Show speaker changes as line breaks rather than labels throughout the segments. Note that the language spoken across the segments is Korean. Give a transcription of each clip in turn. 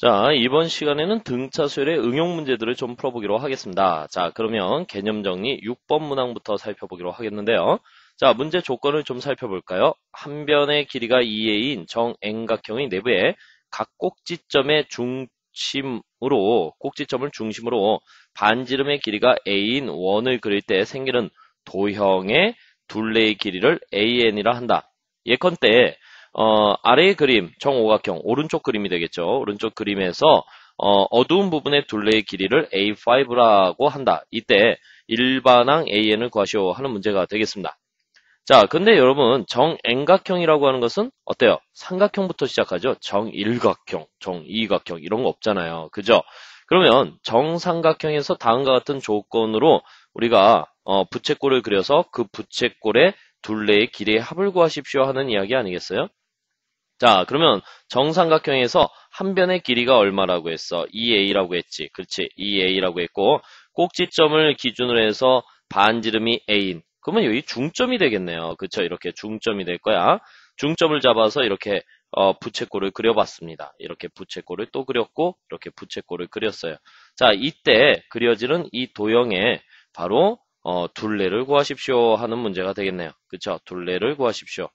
자, 이번 시간에는 등차 수열의 응용 문제들을 좀 풀어보기로 하겠습니다. 자, 그러면 개념 정리 6번 문항부터 살펴보기로 하겠는데요. 자, 문제 조건을 좀 살펴볼까요? 한 변의 길이가 2a인 정N각형의 내부에 각 꼭지점의 꼭지점을 중심으로 반지름의 길이가 a인 원을 그릴 때 생기는 도형의 둘레의 길이를 an이라 한다. 예컨대 아래의 그림, 정오각형, 오른쪽 그림이 되겠죠. 오른쪽 그림에서 어두운 부분의 둘레의 길이를 A5라고 한다. 이때 일반항 AN을 구하시오 하는 문제가 되겠습니다. 자, 근데 여러분, 정N각형이라고 하는 것은 어때요? 삼각형부터 시작하죠. 정일각형, 정이각형 이런 거 없잖아요. 그죠? 그러면 정삼각형에서 다음과 같은 조건으로 우리가 부채꼴을 그려서 그 부채꼴의 둘레의 길이의 합을 구하십시오 하는 이야기 아니겠어요? 자, 그러면 정삼각형에서 한 변의 길이가 얼마라고 했어? 2a라고 했지. 그렇지. 2a라고 했고 꼭지점을 기준으로 해서 반지름이 a인. 그러면 여기 중점이 되겠네요. 그쵸? 이렇게 중점이 될 거야. 중점을 잡아서 이렇게 부채꼴을 그려봤습니다. 이렇게 부채꼴을 또 그렸고 이렇게 부채꼴을 그렸어요. 자, 이때 그려지는 이 도형에 바로 둘레를 구하십시오 하는 문제가 되겠네요. 그쵸? 둘레를 구하십시오.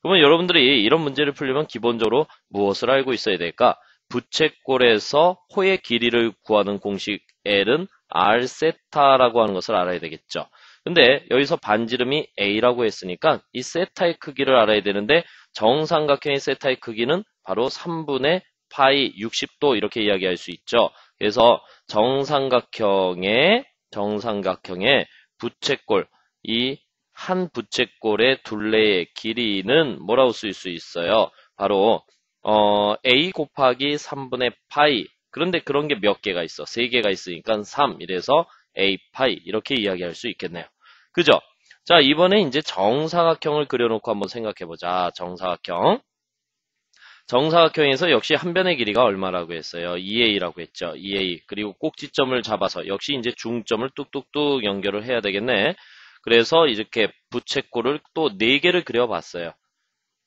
그러면 여러분들이 이런 문제를 풀려면 기본적으로 무엇을 알고 있어야 될까? 부채꼴에서 호의 길이를 구하는 공식 L은 R 세타라고 하는 것을 알아야 되겠죠. 근데 여기서 반지름이 A라고 했으니까 이 세타의 크기를 알아야 되는데 정삼각형의 세타의 크기는 바로 3분의 파이 60도 이렇게 이야기할 수 있죠. 그래서 정삼각형의 부채꼴 이 한 부채꼴의 둘레의 길이는 뭐라고 쓸 수 있어요? 바로 a 곱하기 3분의 파이. 그런데 그런 게 몇 개가 있어? 3개가 있으니까 3. 이래서 a 파이 이렇게 이야기할 수 있겠네요. 그죠? 자, 이번에 이제 정사각형을 그려놓고 한번 생각해보자. 정사각형. 정사각형에서 역시 한 변의 길이가 얼마라고 했어요? 2a라고 했죠. 2a. 그리고 꼭지점을 잡아서 역시 이제 중점을 뚝뚝뚝 연결을 해야 되겠네. 그래서 이렇게 부채꼴을 또 4개를 그려봤어요.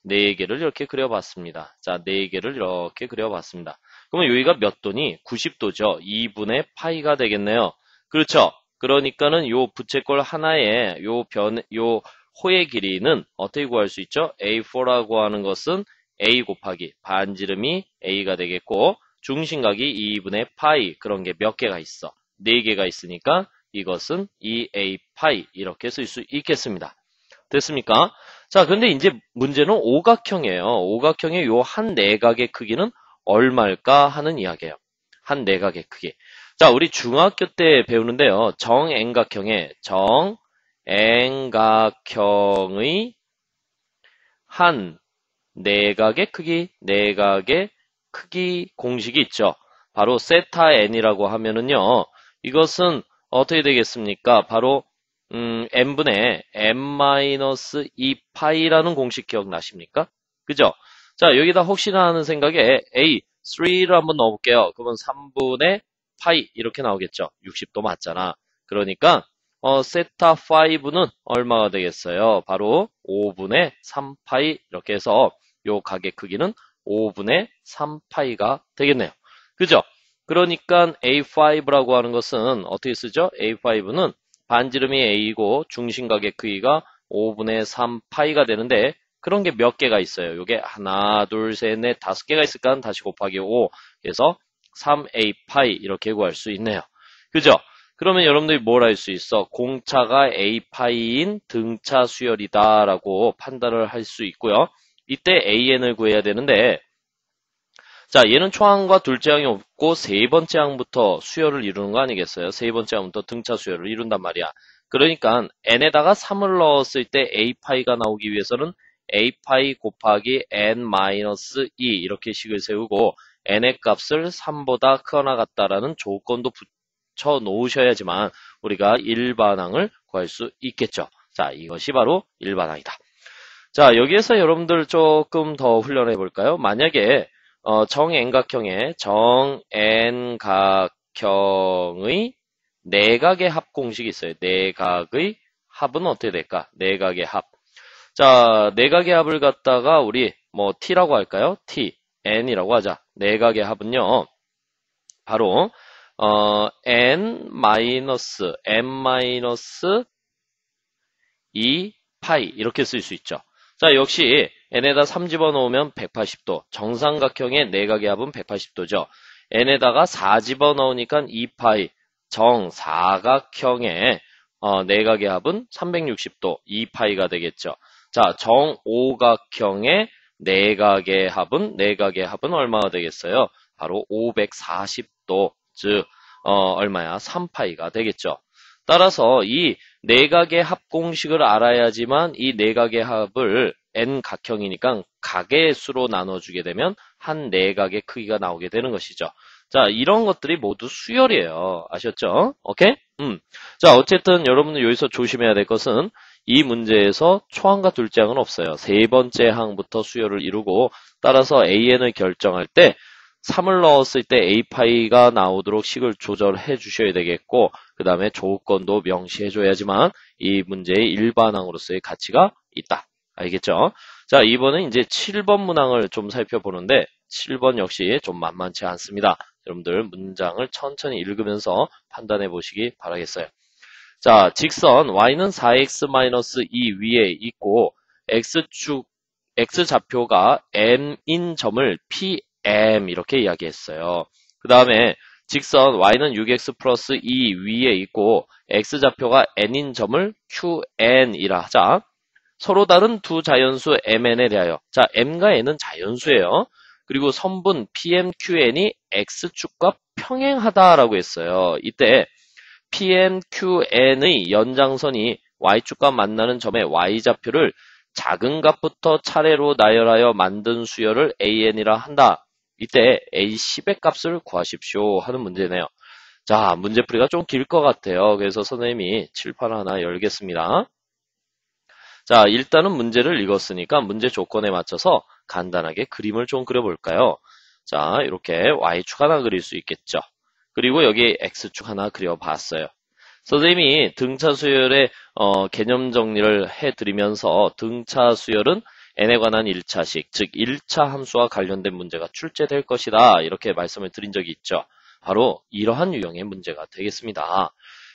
4개를 이렇게 그려봤습니다. 자, 4개를 이렇게 그려봤습니다. 그러면 여기가 몇 도니? 90도죠. 2분의 파이가 되겠네요. 그렇죠? 그러니까는 요 부채꼴 하나의 요 호의 길이는 어떻게 구할 수 있죠? A4라고 하는 것은 A 곱하기 반지름이 A가 되겠고 중심각이 2분의 파이 그런 게 몇 개가 있어? 4개가 있으니까 이것은 2a 파이 이렇게 쓸 수 있겠습니다. 됐습니까? 자, 근데 이제 문제는 오각형이에요. 오각형의 요 한 내각의 크기는 얼마일까 하는 이야기예요. 한 내각의 크기. 자, 우리 중학교 때 배우는데요. 정N각형의 한 내각의 크기 공식이 있죠. 바로 세타 n이라고 하면은요. 이것은 어떻게 되겠습니까? 바로 n분의 n-2파이라는 공식 기억나십니까? 그죠? 자, 여기다 혹시나 하는 생각에 a 3를 한번 넣어볼게요. 그러면 3분의 파이 이렇게 나오겠죠. 60도 맞잖아. 그러니까 세타 5는 얼마가 되겠어요? 바로 5분의 3파이 이렇게 해서 요 각의 크기는 5분의 3파이가 되겠네요. 그죠? 그러니까 A5라고 하는 것은 어떻게 쓰죠? A5는 반지름이 A이고 중심각의 크기가 5분의 3파이가 되는데 그런 게 몇 개가 있어요? 요게 하나, 둘, 셋, 넷, 5개가 있을까? 다시 곱하기 5. 그래서 3A파이 이렇게 구할 수 있네요. 그죠? 그러면 여러분들이 뭘 할 수 있어? 공차가 A파이인 등차 수열이다 라고 판단을 할 수 있고요. 이때 AN을 구해야 되는데 자, 얘는 초항과 둘째 항이 없고 세 번째 항부터 수열을 이루는 거 아니겠어요? 세 번째 항부터 등차 수열을 이룬단 말이야. 그러니까 n에다가 3을 넣었을 때 a파이가 나오기 위해서는 a파이 곱하기 n-2 이렇게 식을 세우고 n의 값을 3보다 크거나 같다라는 조건도 붙여 놓으셔야지만 우리가 일반항을 구할 수 있겠죠. 자, 이것이 바로 일반항이다. 자, 여기에서 여러분들 조금 더 훈련해 볼까요? 만약에 정N각형의 내각의 합 공식이 있어요. 내각의 합은 어떻게 될까? 내각의 합. 자, 내각의 합을 갖다가 우리 뭐 t라고 할까요? t, n이라고 하자. 내각의 합은요. 바로 n 마이너스 m 마이너스 2 파이 이렇게 쓸 수 있죠. 자, 역시 n에다 3 집어넣으면 180도. 정삼각형의 내각의 합은 180도죠. n에다가 4 집어넣으니까 2파이. 정사각형의 내각의 합은 360도. 2파이가 되겠죠. 자, 정오각형의 내각의 합은 얼마가 되겠어요? 바로 540도. 즉 얼마야? 3파이가 되겠죠. 따라서 이 내각의 합 공식을 알아야지만 이 내각의 합을 n각형이니까 각의 수로 나눠주게 되면 한 내각의 크기가 나오게 되는 것이죠. 자, 이런 것들이 모두 수열이에요. 아셨죠? 오케이? 자, 어쨌든 여러분들 여기서 조심해야 될 것은 이 문제에서 초항과 둘째 항은 없어요. 세 번째 항부터 수열을 이루고 따라서 an을 결정할 때 3을 넣었을 때 a파이가 나오도록 식을 조절해 주셔야 되겠고 그 다음에 조건도 명시해 줘야지만 이 문제의 일반항으로서의 가치가 있다. 알겠죠? 자, 이번엔 이제 7번 문항을 좀 살펴보는데 7번 역시 좀 만만치 않습니다. 여러분들 문장을 천천히 읽으면서 판단해 보시기 바라겠어요. 자, 직선 y는 4x-2 위에 있고 x좌표가 m인 점을 pm 이렇게 이야기했어요. 그 다음에 직선 y는 6x 플러스 2 위에 있고 x좌표가 n인 점을 qn이라 하자. 서로 다른 두 자연수 mn에 대하여 자, m과 n은 자연수예요. 그리고 선분 pm, qn이 x축과 평행하다라고 했어요. 이때 pm, qn의 연장선이 y축과 만나는 점의 y좌표를 작은 값부터 차례로 나열하여 만든 수열을 an이라 한다. 이때 a10의 값을 구하십시오 하는 문제네요. 자, 문제풀이가 좀 길 것 같아요. 그래서 선생님이 칠판 하나 열겠습니다. 자, 일단은 문제를 읽었으니까 문제 조건에 맞춰서 간단하게 그림을 좀 그려볼까요? 자, 이렇게 y축 하나 그릴 수 있겠죠. 그리고 여기 x축 하나 그려봤어요. 선생님이 등차 수열의 개념 정리를 해드리면서 등차 수열은 n에 관한 1차식, 즉 1차 함수와 관련된 문제가 출제될 것이다. 이렇게 말씀을 드린 적이 있죠. 바로 이러한 유형의 문제가 되겠습니다.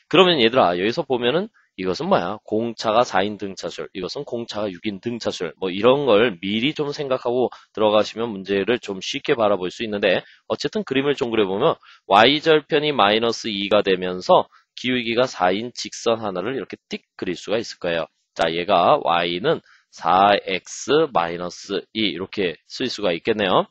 그러면 얘들아, 여기서 보면은 이것은 뭐야? 공차가 4인 등차수열, 이것은 공차가 6인 등차수열, 뭐 이런 걸 미리 좀 생각하고 들어가시면 문제를 좀 쉽게 바라볼 수 있는데 어쨌든 그림을 좀 그려보면 y절편이 마이너스 2가 되면서 기울기가 4인 직선 하나를 이렇게 띡 그릴 수가 있을 거예요. 자, 얘가 y는 4x 마이너스 2 이렇게 쓸 수가 있겠네요.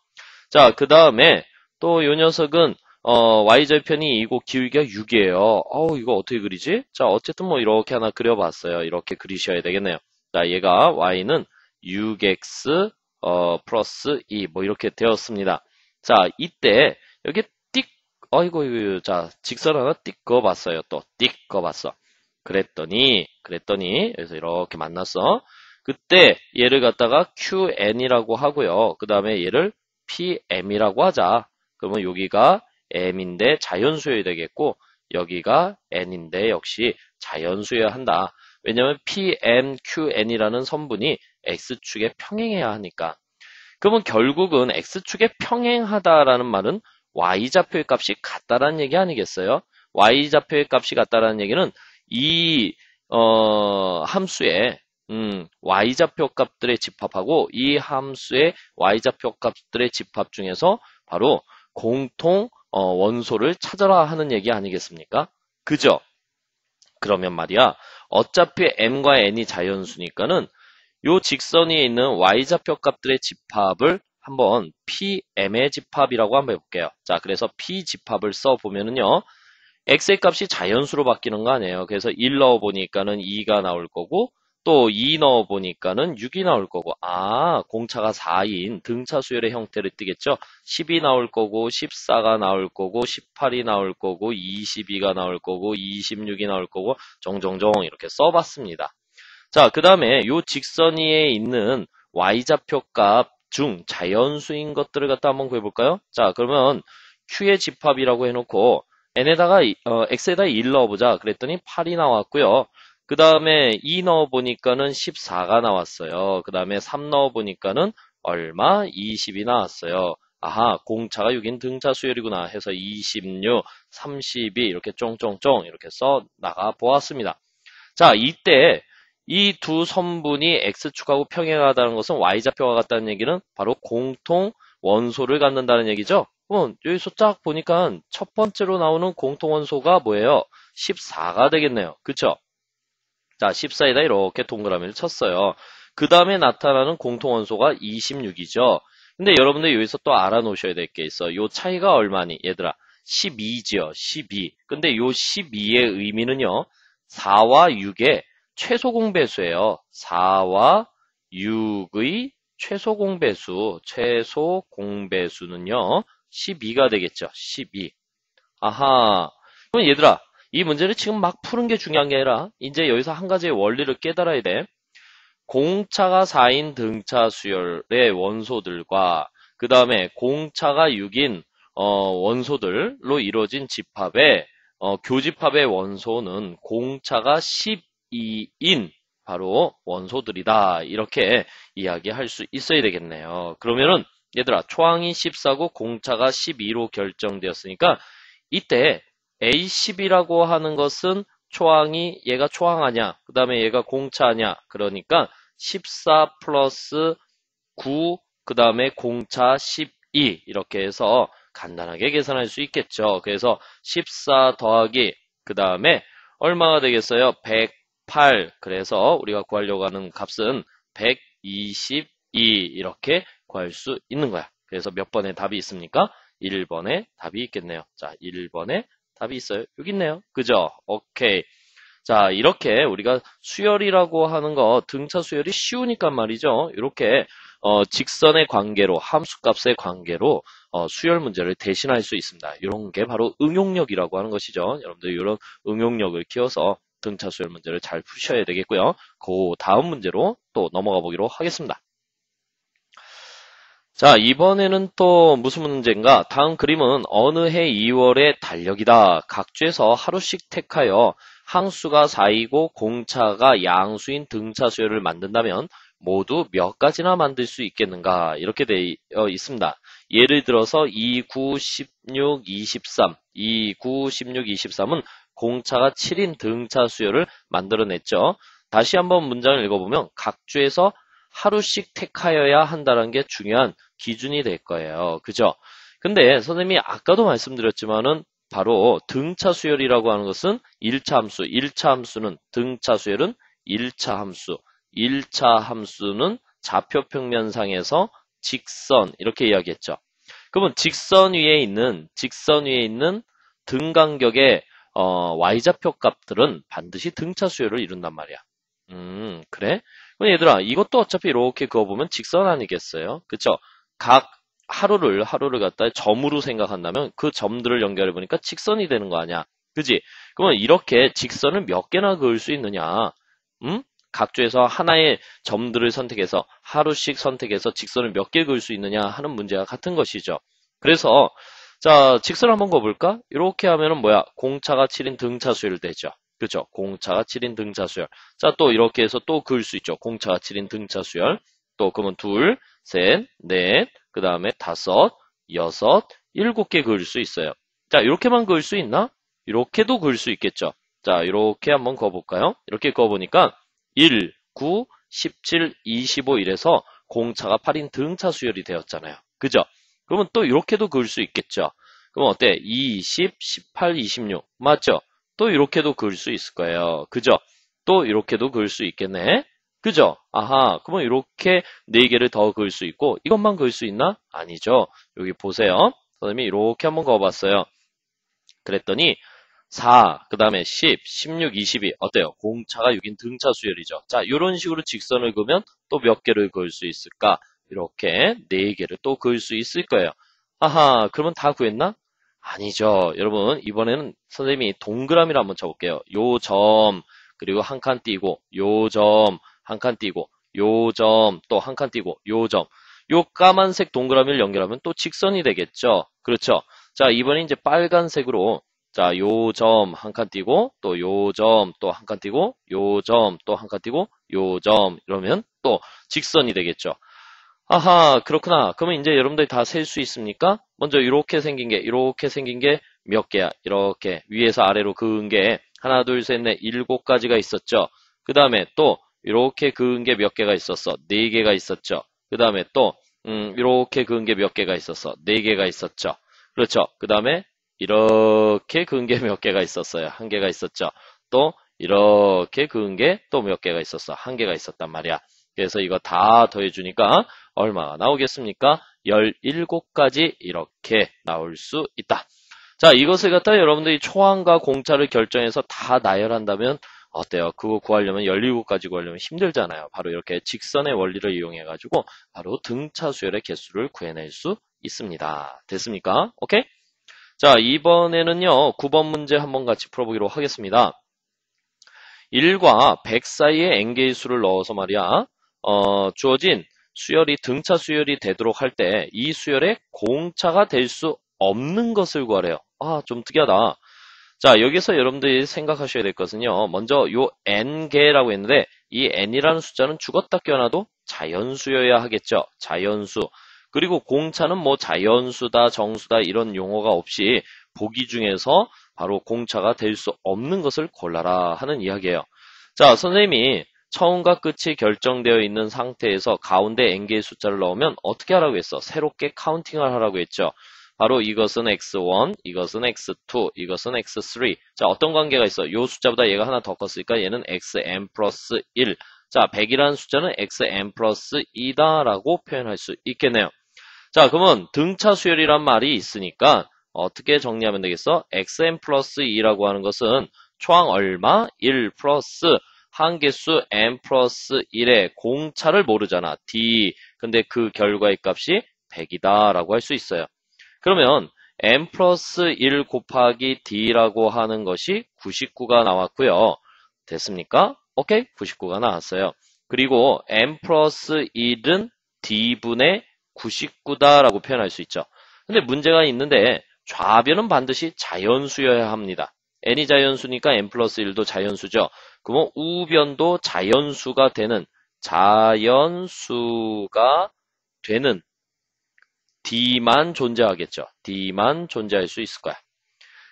자, 그 다음에 또 이 녀석은 y절편이 2고 기울기가 6이에요. 이거 어떻게 그리지? 자, 어쨌든 뭐 이렇게 하나 그려봤어요. 이렇게 그리셔야 되겠네요. 자, 얘가 y는 6x 플러스 2 뭐 이렇게 되었습니다. 자, 이때 여기 띡 이거 자, 직선 하나 띡 그어봤어요. 또 띡 그어봤어. 그랬더니 여기서 이렇게 만났어. 그때 얘를 갖다가 qn이라고 하고요. 그 다음에 얘를 pm이라고 하자. 그러면 여기가 m인데 자연수여야 되겠고 여기가 n인데 역시 자연수여야 한다. 왜냐하면 pm, qn이라는 선분이 x축에 평행해야 하니까. 그러면 결국은 x축에 평행하다라는 말은 y좌표의 값이 같다라는 얘기 아니겠어요? y좌표의 값이 같다라는 얘기는 이 함수의 y좌표 값들의 집합하고 이 함수의 y좌표 값들의 집합 중에서 바로 공통 원소를 찾아라 하는 얘기 아니겠습니까? 그죠? 그러면 말이야, 어차피 m과 n이 자연수니까는 요 직선 위에 있는 y좌표 값들의 집합을 한번 pm의 집합이라고 한번 해볼게요. 자, 그래서 p 집합을 써보면은요, x의 값이 자연수로 바뀌는 거 아니에요. 그래서 1 넣어보니까는 2가 나올 거고, 또 2 넣어보니까는 6이 나올 거고, 공차가 4인 등차 수열의 형태를 띠겠죠. 10이 나올 거고, 14가 나올 거고, 18이 나올 거고, 22가 나올 거고, 26이 나올 거고, 정정정 이렇게 써봤습니다. 자, 그 다음에 요 직선 위에 있는 y좌표 값 중 자연수인 것들을 갖다 한번 구해볼까요? 자, 그러면 q의 집합이라고 해놓고 n에다가 x에다 1 넣어보자. 그랬더니 8이 나왔고요. 그 다음에 2 넣어보니까는 14가 나왔어요. 그 다음에 3 넣어보니까는 얼마? 20이 나왔어요. 아하, 공차가 6인 등차 수열이구나 해서 26, 32 이렇게 쫑쫑쫑 이렇게 써 나가 보았습니다. 자, 이때 이 두 선분이 x축하고 평행하다는 것은 y좌표가 같다는 얘기는 바로 공통 원소를 갖는다는 얘기죠. 여기서 쫙 보니까 첫 번째로 나오는 공통 원소가 뭐예요? 14가 되겠네요. 그쵸? 자, 14에다 이렇게 동그라미를 쳤어요. 그 다음에 나타나는 공통 원소가 26이죠. 근데 여러분들 여기서 또 알아놓으셔야 될 게 있어. 요 차이가 얼마니? 얘들아, 12지요. 12. 근데 요 12의 의미는요. 4와 6의 최소 공배수예요. 4와 6의 최소 공배수. 최소 공배수는요. 12가 되겠죠. 12. 아하. 그럼 얘들아, 이 문제를 지금 막 푸는 게 중요한 게 아니라 이제 여기서 한 가지의 원리를 깨달아야 돼. 공차가 4인 등차 수열의 원소들과 그 다음에 공차가 6인 원소들로 이루어진 집합의 교집합의 원소는 공차가 12인 바로 원소들이다. 이렇게 이야기할 수 있어야 되겠네요. 그러면은 얘들아, 초항이 14고 공차가 12로 결정되었으니까 이때 A10이라고 하는 것은 초항이 얘가 초항하냐, 그 다음에 얘가 공차냐, 그러니까 14 플러스 9, 그 다음에 공차 12 이렇게 해서 간단하게 계산할 수 있겠죠. 그래서 14 더하기 그 다음에 얼마가 되겠어요? 108. 그래서 우리가 구하려고 하는 값은 122 이렇게 구할 수 있는 거야. 그래서 몇 번의 답이 있습니까? 1번에 답이 있겠네요. 자, 1번에 답이 있어요. 여기 있네요. 그죠? 오케이. 자, 이렇게 우리가 수열이라고 하는 거, 등차 수열이 쉬우니까 말이죠. 이렇게 직선의 관계로, 함수값의 관계로 수열 문제를 대신할 수 있습니다. 이런 게 바로 응용력이라고 하는 것이죠. 여러분들 이런 응용력을 키워서 등차 수열 문제를 잘 푸셔야 되겠고요. 그 다음 문제로 또 넘어가 보기로 하겠습니다. 자, 이번에는 또 무슨 문제인가? 다음 그림은 어느 해 2월의 달력이다. 각 주에서 하루씩 택하여 항수가 4이고 공차가 양수인 등차 수열을 만든다면 모두 몇 가지나 만들 수 있겠는가? 이렇게 되어 있습니다. 예를 들어서 2, 9, 16, 23. 2, 9, 16, 23은 공차가 7인 등차 수열을 만들어냈죠. 다시 한번 문장을 읽어보면 각 주에서 하루씩 택하여야 한다는 게 중요한 기준이 될 거예요. 그죠? 근데 선생님이 아까도 말씀드렸지만은 바로 등차 수열이라고 하는 것은 1차 함수, 1차 함수는 등차 수열은 1차 함수, 1차 함수는 좌표 평면상에서 직선 이렇게 이야기했죠. 그러면 직선 위에 있는 등 간격의 y좌표 값들은 반드시 등차 수열을 이룬단 말이야. 그래? 그럼 얘들아, 이것도 어차피 이렇게 그어보면 직선 아니겠어요? 그쵸? 각 하루를 갖다 점으로 생각한다면 그 점들을 연결해 보니까 직선이 되는 거 아니야? 그지? 그러면 이렇게 직선을 몇 개나 그을 수 있느냐? 각 주에서 하나의 점들을 선택해서 하루씩 선택해서 직선을 몇 개 그을 수 있느냐 하는 문제와 같은 것이죠. 그래서 자, 직선을 한번 그어볼까? 이렇게 하면은 뭐야? 공차가 7인 등차 수열 되죠. 그죠? 공차가 7인 등차 수열. 자, 또 이렇게 해서 또 그을 수 있죠. 공차가 7인 등차 수열. 또 그러면 둘, 셋, 넷, 그 다음에 다섯, 여섯, 7개 그을 수 있어요. 자, 이렇게만 그을 수 있나? 이렇게도 그을 수 있겠죠. 자, 이렇게 한번 그어볼까요? 이렇게 그어보니까 1, 9, 17, 25 이래서 공차가 8인 등차 수열이 되었잖아요. 그죠? 그러면 또 이렇게도 그을 수 있겠죠. 그럼 어때? 20, 18, 26 맞죠? 또 이렇게도 그을 수 있을 거예요. 그죠? 또 이렇게도 그을 수 있겠네. 그죠? 아하, 그러면 이렇게 4개를 더 그을 수 있고 이것만 그을 수 있나? 아니죠. 여기 보세요. 선생님이 이렇게 한번 그어봤어요. 그랬더니 4, 그 다음에 10, 16, 22 어때요? 공차가 6인 등차 수열이죠. 자, 이런 식으로 직선을 그으면 또 몇 개를 그을 수 있을까? 이렇게 4개를 또 그을 수 있을 거예요. 아하, 그러면 다 구했나? 아니죠. 여러분, 이번에는 선생님이 동그라미를 한번 쳐볼게요. 요 점, 그리고 한 칸 띄고, 요 점, 한 칸 띄고, 요 점, 또 한 칸 띄고, 요 점. 요 까만색 동그라미를 연결하면 또 직선이 되겠죠. 그렇죠. 자, 이번에 이제 빨간색으로, 자, 요 점 한 칸 띄고, 또 요 점 또 한 칸 띄고, 요 점 또 한 칸 띄고, 요 점, 이러면 또 직선이 되겠죠. 아하, 그렇구나. 그러면 이제 여러분들이 다 셀 수 있습니까? 먼저 이렇게 생긴 게 몇 개야? 이렇게 위에서 아래로 그은 게 하나, 둘, 셋, 넷, 7가지가 있었죠. 그 다음에 또 이렇게 그은 게 몇 개가 있었어? 4개가 있었죠. 그 다음에 또 이렇게 그은 게 몇 개가 있었어? 4개가 있었죠. 그렇죠. 그 다음에 이렇게 그은 게 몇 개가 있었어요? 1개가 있었죠. 또 이렇게 그은 게 또 몇 개가 있었어? 1개가 있었단 말이야. 그래서 이거 다 더해주니까 얼마가 나오겠습니까? 17가지 이렇게 나올 수 있다. 자, 이것을 갖다 여러분들이 초항과 공차를 결정해서 다 나열한다면 어때요? 그거 구하려면 17가지 구하려면 힘들잖아요. 바로 이렇게 직선의 원리를 이용해가지고 바로 등차 수열의 개수를 구해낼 수 있습니다. 됐습니까? 오케이? 자, 이번에는요, 9번 문제 한번 같이 풀어보기로 하겠습니다. 1과 100 사이에 n개의 수를 넣어서 말이야, 주어진 수열이 등차 수열이 되도록 할 때 이 수열의 공차가 될 수 없는 것을 구하래요. 아, 좀 특이하다. 자, 여기서 여러분들이 생각하셔야 될 것은요. 먼저 요 n개라고 했는데 이 n이라는 숫자는 죽었다 깨어나도 자연수여야 하겠죠. 자연수. 그리고 공차는 뭐 자연수다, 정수다 이런 용어가 없이 보기 중에서 바로 공차가 될 수 없는 것을 골라라 하는 이야기예요. 자, 선생님이 처음과 끝이 결정되어 있는 상태에서 가운데 n개의 숫자를 넣으면 어떻게 하라고 했어? 새롭게 카운팅을 하라고 했죠. 바로 이것은 x1, 이것은 x2, 이것은 x3. 자, 어떤 관계가 있어? 이 숫자보다 얘가 하나 더 컸으니까 얘는 xn 플러스 1. 자, 100이라는 숫자는 xn 플러스 2다라고 표현할 수 있겠네요. 자, 그러면 등차 수열이란 말이 있으니까 어떻게 정리하면 되겠어? xn 플러스 2라고 하는 것은 초항 얼마? 1 플러스 한개수 n 플러스 1의 공차를 모르잖아. d. 근데 그 결과의 값이 100이다 라고 할 수 있어요. 그러면 n 플러스 1 곱하기 d라고 하는 것이 99가 나왔고요. 됐습니까? 오케이? 99가 나왔어요. 그리고 n 플러스 1은 d분의 99다라고 표현할 수 있죠. 근데 문제가 있는데 좌변은 반드시 자연수여야 합니다. n이 자연수니까 n 플러스 1도 자연수죠. 그러면 우변도 자연수가 되는 D만 존재하겠죠. D만 존재할 수 있을 거야.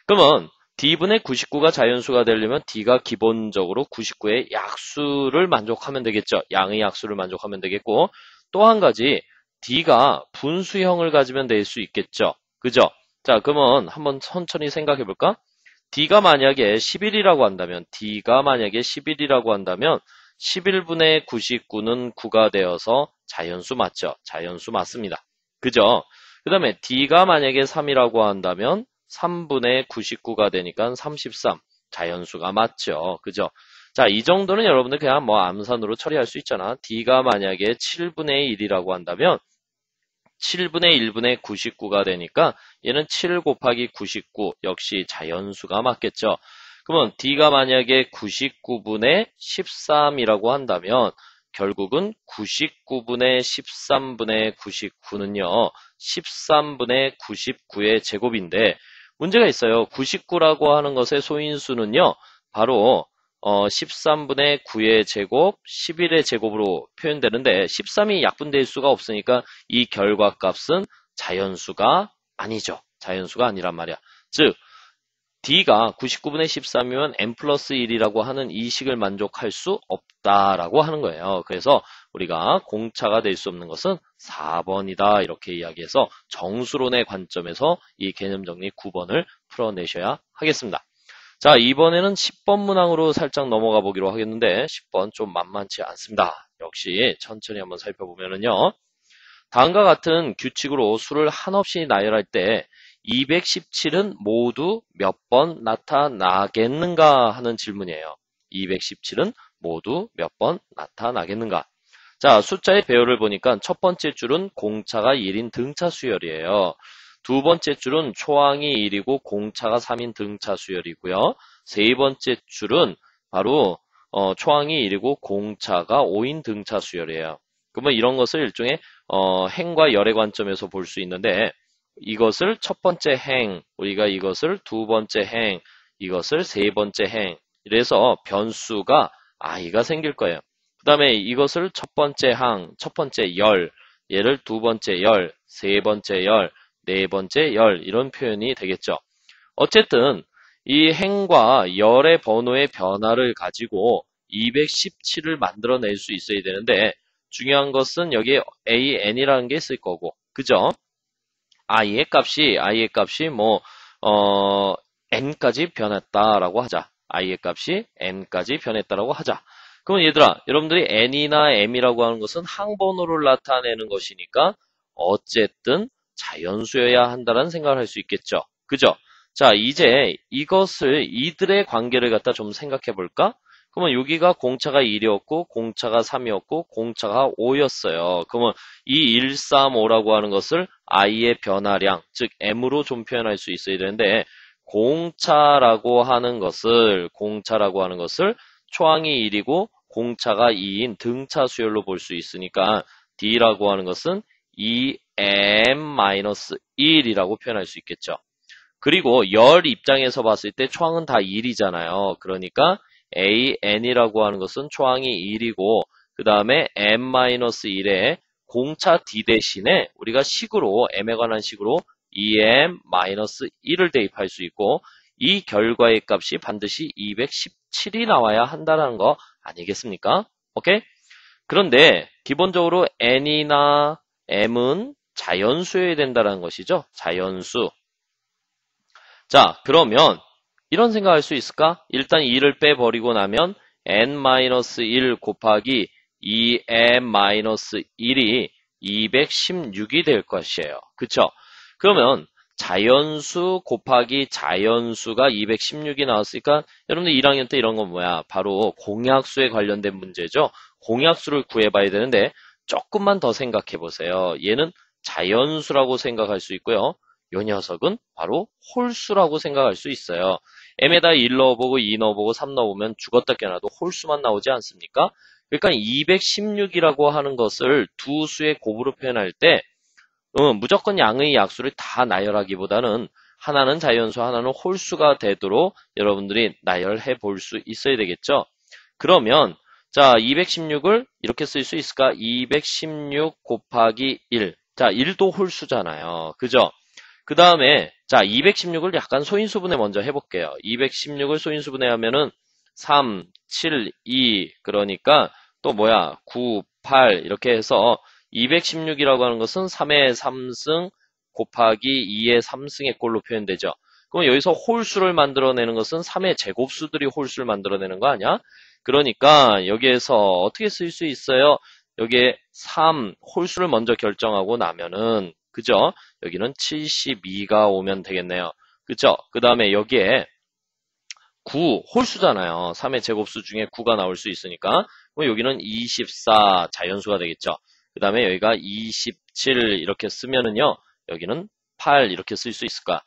그러면 D분의 99가 자연수가 되려면 D가 기본적으로 99의 약수를 만족하면 되겠죠. 양의 약수를 만족하면 되겠고 또 한 가지 D가 분수형을 가지면 될 수 있겠죠. 그죠? 자, 그러면 한번 천천히 생각해 볼까? D가 만약에 11이라고 한다면 11분의 99는 9가 되어서 자연수 맞죠? 자연수 맞습니다. 그죠? 그 다음에 D가 만약에 3이라고 한다면 3분의 99가 되니까 33. 자연수가 맞죠? 그죠? 자, 이 정도는 여러분들 그냥 뭐 암산으로 처리할 수 있잖아. D가 만약에 7분의 1이라고 한다면 7분의 1분의 99가 되니까 얘는 7 곱하기 99 역시 자연수가 맞겠죠. 그러면 D가 만약에 99분의 13이라고 한다면 결국은 99분의 13분의 99는요. 13분의 99의 제곱인데 문제가 있어요. 99라고 하는 것의 소인수는요. 바로 13분의 9의 제곱, 11의 제곱으로 표현되는데 13이 약분될 수가 없으니까 이 결과값은 자연수가 아니죠. 자연수가 아니란 말이야. 즉 D가 99분의 13이면 n 플러스 1이라고 하는 이 식을 만족할 수 없다라고 하는 거예요. 그래서 우리가 공차가 될 수 없는 것은 4번이다 이렇게 이야기해서 정수론의 관점에서 이 개념 정리 9번을 풀어내셔야 하겠습니다. 자, 이번에는 10번 문항으로 살짝 넘어가 보기로 하겠는데 10번 좀 만만치 않습니다. 역시 천천히 한번 살펴보면은요. 다음과 같은 규칙으로 수를 한없이 나열할 때 217은 모두 몇 번 나타나겠는가 하는 질문이에요. 217은 모두 몇 번 나타나겠는가? 자, 숫자의 배열을 보니까 첫 번째 줄은 공차가 1인 등차 수열이에요. 두 번째 줄은 초항이 1이고 공차가 3인 등차 수열이고요. 세 번째 줄은 바로 초항이 1이고 공차가 5인 등차 수열이에요. 그러면 이런 것을 일종의 행과 열의 관점에서 볼 수 있는데 이것을 첫 번째 행, 우리가 이것을 두 번째 행, 이것을 세 번째 행 이래서 변수가 i가 생길 거예요. 그 다음에 이것을 첫 번째 항, 첫 번째 열, 얘를 두 번째 열, 세 번째 열, 네 번째 열 이런 표현이 되겠죠. 어쨌든 이 행과 열의 번호의 변화를 가지고 217을 만들어낼 수 있어야 되는데 중요한 것은 여기에 AN이라는 게 있을 거고 그죠? i의 값이 n까지 변했다라고 하자. i의 값이 n까지 변했다라고 하자. 그럼 얘들아, 여러분들이 n이나 m이라고 하는 것은 항번호를 나타내는 것이니까 어쨌든 자연수여야 한다는 생각을 할 수 있겠죠. 그죠? 자, 이제 이들의 관계를 갖다 좀 생각해 볼까? 그러면 여기가 공차가 1이었고, 공차가 3이었고, 공차가 5였어요. 그러면 이 135라고 하는 것을 i의 변화량, 즉 m으로 좀 표현할 수 있어야 되는데 공차라고 하는 것을 초항이 1이고 공차가 2인 등차 수열로 볼 수 있으니까 d라고 하는 것은 2m-1이라고 표현할 수 있겠죠. 그리고 열 입장에서 봤을 때 초항은 다 1이잖아요. 그러니까 AN이라고 하는 것은 초항이 1이고 그 다음에 M-1에 공차 D 대신에 우리가 식으로 M에 관한 식으로 EM-1을 대입할 수 있고 이 결과의 값이 반드시 217이 나와야 한다는 거 아니겠습니까? 오케이? 그런데 기본적으로 N이나 M은 자연수여야 된다는 것이죠. 자연수. 자, 그러면 이런 생각할 수 있을까? 일단 2를 빼버리고 나면 n-1 곱하기 2m-1이 216이 될 것이에요. 그쵸? 그러면 자연수 곱하기 자연수가 216이 나왔으니까 여러분들 1학년 때 이런 건 뭐야? 바로 공약수에 관련된 문제죠. 공약수를 구해봐야 되는데 조금만 더 생각해 보세요. 얘는 자연수라고 생각할 수 있고요. 요 녀석은 바로 홀수라고 생각할 수 있어요. m에다 1 넣어보고 2 넣어보고 3 넣어보면 죽었다 깨어나도 홀수만 나오지 않습니까? 그러니까 216이라고 하는 것을 두 수의 곱으로 표현할 때 무조건 양의 약수를 다 나열하기보다는 하나는 자연수, 하나는 홀수가 되도록 여러분들이 나열해 볼 수 있어야 되겠죠. 그러면 자 216을 이렇게 쓸 수 있을까? 216 곱하기 1. 자 1도 홀수잖아요. 그죠? 그 다음에 자 216을 약간 소인수분해 먼저 해볼게요. 216을 소인수분해 하면은 3, 7, 2 그러니까 또 뭐야 9, 8 이렇게 해서 216이라고 하는 것은 3의 3승 곱하기 2의 3승의 꼴로 표현되죠. 그럼 여기서 홀수를 만들어내는 것은 3의 제곱수들이 홀수를 만들어내는 거 아니야? 그러니까 여기에서 어떻게 쓸 수 있어요? 여기에 3 홀수를 먼저 결정하고 나면은 그죠? 여기는 72가 오면 되겠네요. 그죠? 그 다음에 여기에 9 홀수잖아요. 3의 제곱수 중에 9가 나올 수 있으니까 여기는 24 자연수가 되겠죠. 그 다음에 여기가 27 이렇게 쓰면은요. 여기는 8 이렇게 쓸 수 있을까?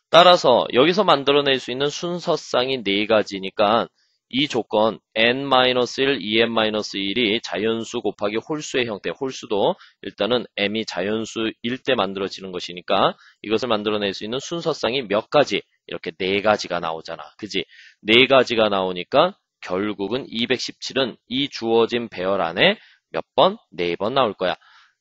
따라서 여기서 만들어낼 수 있는 순서쌍이 4가지니까 이 조건 n-1, 2n-1이 자연수 곱하기 홀수의 형태, 홀수도 일단은 m이 자연수일 때 만들어지는 것이니까 이것을 만들어낼 수 있는 순서쌍이 몇 가지? 이렇게 4가지가 나오잖아. 그지? 4가지가 나오니까 결국은 217은 이 주어진 배열 안에 몇 번? 4번 나올 거야.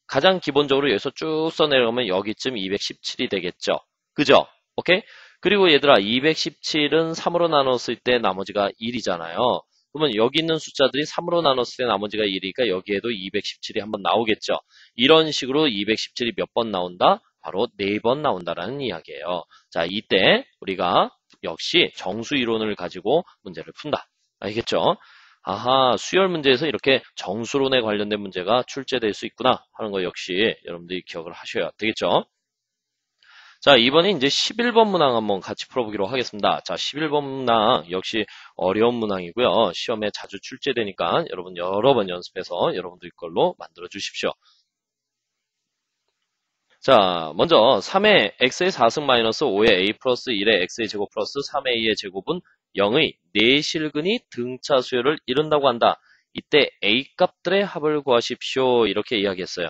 가장 기본적으로 여기서 쭉 써내려가면 여기쯤 217이 되겠죠. 그죠? 오케이? 그리고 얘들아 217은 3으로 나눴을 때 나머지가 1이잖아요. 그러면 여기 있는 숫자들이 3으로 나눴을 때 나머지가 1이니까 여기에도 217이 한번 나오겠죠. 이런 식으로 217이 몇 번 나온다? 바로 4번 나온다라는 이야기예요. 자, 이때 우리가 역시 정수 이론을 가지고 문제를 푼다. 알겠죠? 아하, 수열 문제에서 이렇게 정수론에 관련된 문제가 출제될 수 있구나 하는 거 역시 여러분들이 기억을 하셔야 되겠죠? 자, 이번에 이제 11번 문항 한번 같이 풀어보기로 하겠습니다. 자, 11번 문항 역시 어려운 문항이고요. 시험에 자주 출제되니까 여러분 여러 번 연습해서 여러분들 걸로 만들어 주십시오. 자, 먼저 3의 x의 4승 마이너스 5의 a 플러스 1의 x의 제곱 플러스 3의 a의 제곱은 0의 내실근이 등차 수열을 이룬다고 한다. 이때 a 값들의 합을 구하십시오. 이렇게 이야기했어요.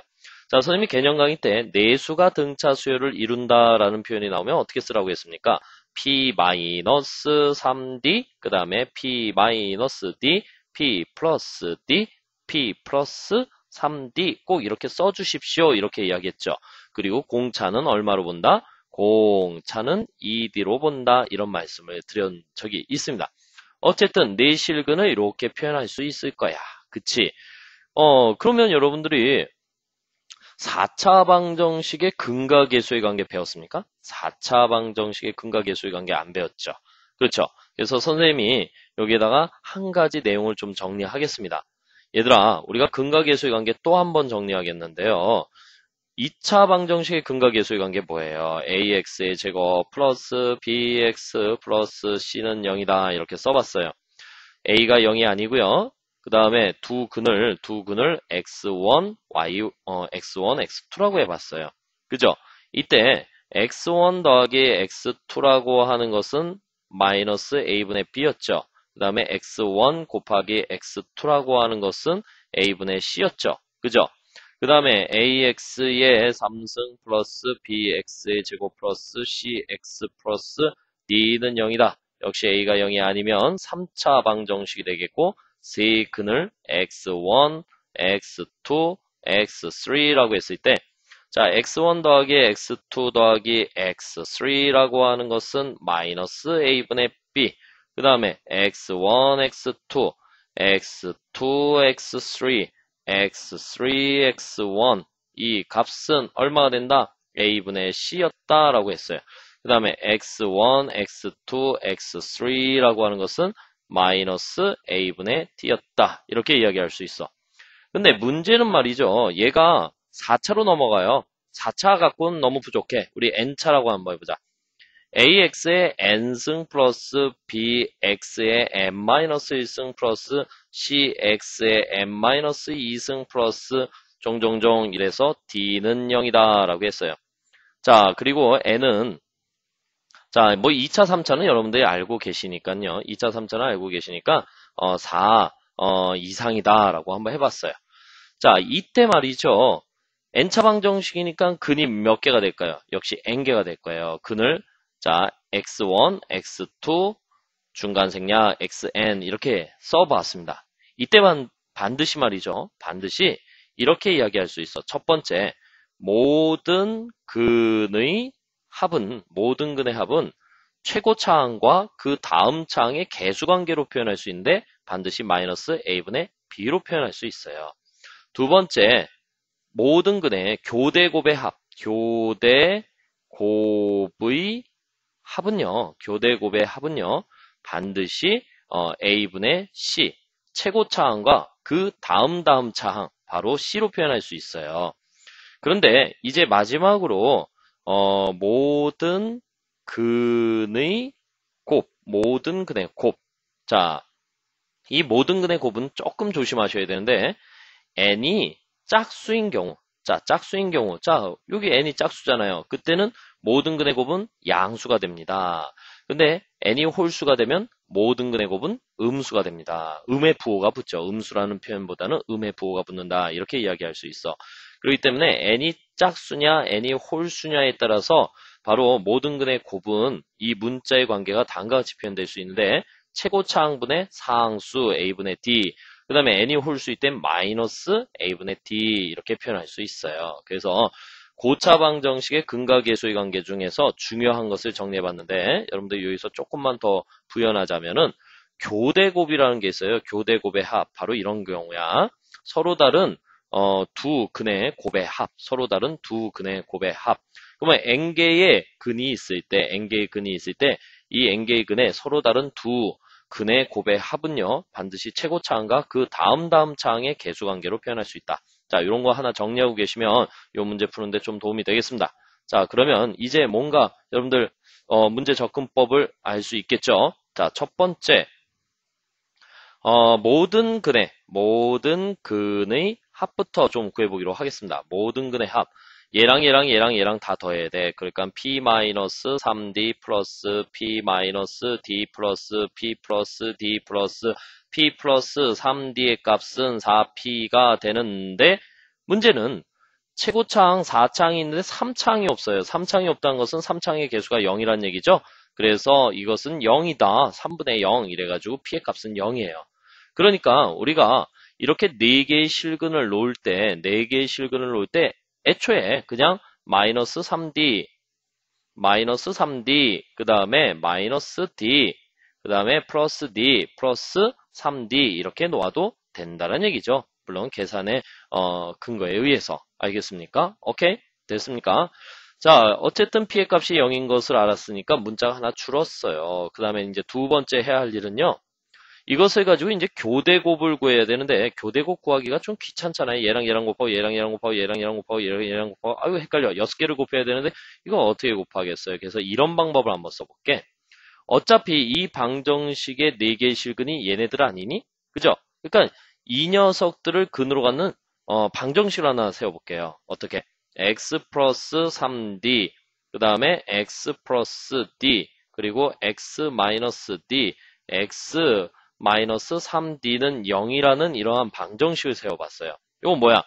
자, 선생님이 개념 강의 때 내수가 등차 수열을 이룬다라는 표현이 나오면 어떻게 쓰라고 했습니까? p-3d 그 다음에 p-d, p 플러스 d, p 플러스 3D 꼭 이렇게 써주십시오. 이렇게 이야기했죠. 그리고 공차는 얼마로 본다? 공차는 2D로 본다. 이런 말씀을 드린 적이 있습니다. 어쨌든 내실근을 이렇게 표현할 수 있을 거야. 그치? 그러면 여러분들이 4차 방정식의 근각계수의 관계 배웠습니까? 4차 방정식의 근각계수의 관계 안 배웠죠. 그렇죠. 그래서 선생님이 여기에다가 한 가지 내용을 좀 정리하겠습니다. 얘들아, 우리가 근각계수의 관계 또 한 번 정리하겠는데요. 2차 방정식의 근각계수의 관계 뭐예요? ax의 제곱 플러스 bx 플러스 c는 0이다. 이렇게 써봤어요. a가 0이 아니고요. 그 다음에 두 근을 x1, x1, x2라고 해봤어요. 그죠? 이때 x1 더하기 x2라고 하는 것은 마이너스 a분의 b였죠. 그 다음에 x1 곱하기 x2라고 하는 것은 a분의 c였죠. 그죠? 그 다음에 ax의 3승 플러스 bx의 제곱 플러스 cx 플러스 d는 0이다. 역시 a가 0이 아니면 3차 방정식이 되겠고 세 근을 x1, x2, x3라고 했을 때 자, x1 더하기 x2 더하기 x3라고 하는 것은 마이너스 a분의 b 그 다음에 x1, x2, x2, x3, x3, x1 이 값은 얼마가 된다? a분의 c였다라고 했어요. 그 다음에 x1, x2, x3라고 하는 것은 마이너스 a분의 t였다. 이렇게 이야기할 수 있어. 근데 문제는 말이죠. 얘가 4차로 넘어가요. 4차 갖고는 너무 부족해. 우리 n차라고 한번 해보자. ax의 n승 플러스 bx의 n-1승 플러스 cx의 n-2승 플러스 종종종 이래서 d는 0이다 라고 했어요. 자, 그리고 n은 자, 뭐 2차, 3차는 여러분들이 알고 계시니까요. 2차, 3차는 알고 계시니까 4 이상이다라고 한번 해봤어요. 자, 이때 말이죠. n차 방정식이니까 근이 몇 개가 될까요? 역시 n개가 될 거예요. 근을 자, x1, x2, 중간생략, xn 이렇게 써봤습니다. 이때만 반드시 말이죠. 반드시 이렇게 이야기할 수 있어. 첫 번째, 모든 근의 합은 최고차항과 그 다음 차항의 계수관계로 표현할 수 있는데 반드시 마이너스 a분의 b로 표현할 수 있어요. 두 번째, 모든 근의 교대곱의 합, 교대곱의 합은요, 반드시 a분의 c, 최고차항과 그 다음 차항, 바로 c로 표현할 수 있어요. 그런데 이제 마지막으로 모든 근의 곱. 자, 이 모든 근의 곱은 조금 조심하셔야 되는데 n이 짝수인 경우, 여기 n이 짝수잖아요. 그때는 모든 근의 곱은 양수가 됩니다. 근데 n이 홀수가 되면 모든 근의 곱은 음수가 됩니다. 음의 부호가 붙죠. 음수라는 표현보다는 음의 부호가 붙는다. 이렇게 이야기할 수 있어. 그렇기 때문에 n이 짝수냐, n이 홀수냐에 따라서 바로 모든 근의 곱은 이 문자의 관계가 다음과 같이 표현될 수 있는데 최고차항분의 상수 a분의 d 그 다음에 n이 홀수일 땐 마이너스 a분의 d 이렇게 표현할 수 있어요. 그래서 고차 방정식의 근각계수의 관계 중에서 중요한 것을 정리해봤는데 여러분들 여기서 조금만 더 부연하자면은 교대곱이라는 게 있어요. 교대곱의 합 바로 이런 경우야. 서로 다른 두 근의 곱의 합, 그러면 n개의 근이 있을 때, 이 n개의 근에 서로 다른 두 근의 곱의 합은요, 반드시 최고차항과 그 다음 차항의 계수관계로 표현할 수 있다. 자, 이런 거 하나 정리하고 계시면 이 문제 푸는데 좀 도움이 되겠습니다. 자, 그러면 이제 뭔가 여러분들 문제 접근법을 알 수 있겠죠? 자, 첫 번째, 모든 근의 합부터 좀 구해보기로 하겠습니다. 모든 근의 합. 얘랑 다 더해야 돼. 그러니까 p-3d 플러스 p-d 플러스 p 플러스 d 플러스 p 플러스 3d의 값은 4p가 되는데 문제는 최고차항 4차항이 있는데 3차항이 없어요. 3차항이 없다는 것은 3차항의 개수가 0이란 얘기죠. 그래서 이것은 0이다. 3분의 0 이래가지고 p의 값은 0이에요. 그러니까 우리가 이렇게 4개의 실근을 놓을 때, 4개의 실근을 놓을 때, 애초에 그냥 마이너스 3D, 그 다음에 마이너스 D, 그 다음에 플러스 D, 플러스 3D 이렇게 놓아도 된다는 얘기죠. 물론 계산의 근거에 의해서. 알겠습니까? 오케이? 됐습니까? 자, 어쨌든 P의 값이 0인 것을 알았으니까 문자가 하나 줄었어요. 그 다음에 이제 두 번째 해야 할 일은요. 이것을 가지고 이제 교대곱을 구해야 되는데 교대곱 구하기가 좀 귀찮잖아요. 얘랑 얘랑 곱하고 얘랑 얘랑 곱하고 얘랑 얘랑 곱하고 얘랑 얘랑 곱하고 아이고 헷갈려. 6개를 곱해야 되는데 이거 어떻게 곱하겠어요. 그래서 이런 방법을 한번 써볼게. 어차피 이 방정식의 4개의 실근이 얘네들 아니니? 그죠? 그러니까 이 녀석들을 근으로 갖는 방정식을 하나 세워볼게요. 어떻게? x 플러스 3d 그 다음에 x 플러스 d 그리고 x 마이너스 d x 마이너스 3d는 0이라는 이러한 방정식을 세워봤어요. 이건 뭐야?